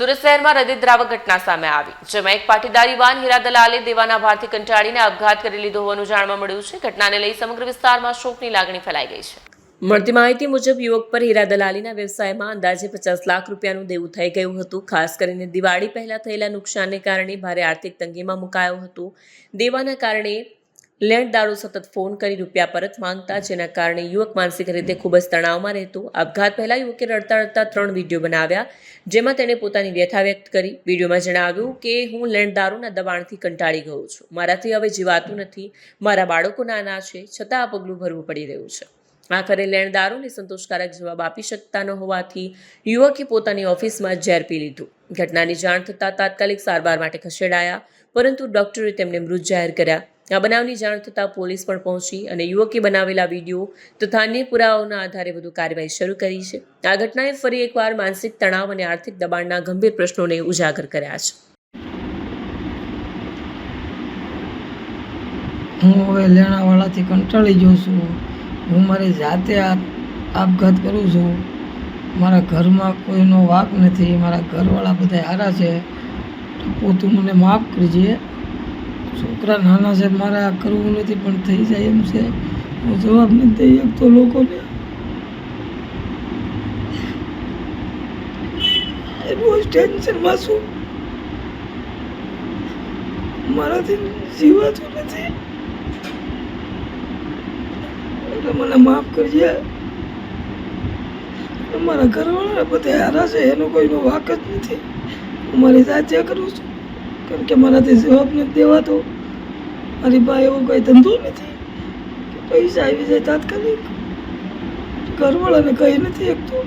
સુરત શહેરમાં હૃદયદ્રાવક ઘટના સામે આવી, જેમાં એક પાટીદાર યુવાન હીરા દલાલે દેવાના ભારથી કંટાળીને આપઘાત કરી લીધો હોવાનું જાણવા મળ્યું છે. ઘટનાને લઈ સમગ્ર વિસ્તારમાં શોકની લાગણી ફેલાઈ ગઈ છે. મળતી માહિતી મુજબ યુવક પર હીરા દલાલીના વ્યવસાયમાં અંદાજે 50 લાખ રૂપિયાનું દેવું થઈ ગયું હતું. ખાસ કરીને દિવાળી પહેલા થયેલા નુકસાનને કારણે ભારે આર્થિક તંગીમાં મુકાયો હતો. દેવાના કારણે લેણદારો સતત ફોન કરી રૂપિયા પરત માંગતા, જેના કારણે યુવક માનસિક રીતે ખૂબ જ તણાવમાં રહેતો. આપઘાત પહેલા યુવકે રડતા રડતા 3 વિડીયો બનાવ્યા, જેમાં તેણે પોતાની વ્યથા વ્યક્ત કરી. વિડીયોમાં જણાવ્યું કે હું લેણદારોના દબાણથી કંટાળી ગયો છું, મારાથી હવે જીવાતું નથી, મારા બાળકો નાના છે, છતાં આ પગલું ભરવું પડી રહ્યું છે. આખરે લેણદારોને સંતોષકારક જવાબ આપી શકતા ન હોવાથી યુવકે પોતાની ઓફિસમાં ઝેર પી લીધું. ઘટનાની જાણ થતાં તાત્કાલિક સારવાર માટે ખસેડાયા, પરંતુ ડોક્ટરે તેમને મૃત જાહેર કર્યા. આ બનાવની જાણ થતાં પોલીસ પણ પહોંચી અને યુવકે બનાવેલા વિડીયો તથા અન્ય પુરાવાઓના આધારે વધુ કાર્યવાહી શરૂ કરી છે. આ ઘટનાએ ફરી એકવાર માનસિક તણાવ અને આર્થિક દબાણના ગંભીર પ્રશ્નોને ઉજાગર કર્યા છે. હું હવે લેણાવાળાથી કંટાળી ગયો છું. હું મારી જાતે આપઘાત કરું છું. મારા ઘરમાં કોઈનો વાંક નથી, મારા ઘરવાળા બધા સારા છે. તો તું મને માફ કરજે. છોકરા નાના છે, મારે આ કરવું નથી, પણ થઈ જાય એમ છે. હું જવાબ નથી દઈ શકતો લોકોને. રોજ ટેન્શનમાં છું, મારાથી જીવાતું નથી. એટલે મને માફ કરજે. મારા ઘરવાળા બધા હારા છે, એનો કોઈનો વાંક જ નથી. હું મારી જાતે કરું છું, કારણ કે મારાથી જવાબ નથી દેવાતો. મારી પાસે એવો કોઈ ધંધો નથી કે પૈસા આવી જાય તાત્કાલિક. ઘરવાળાને કહી નથી શકતો.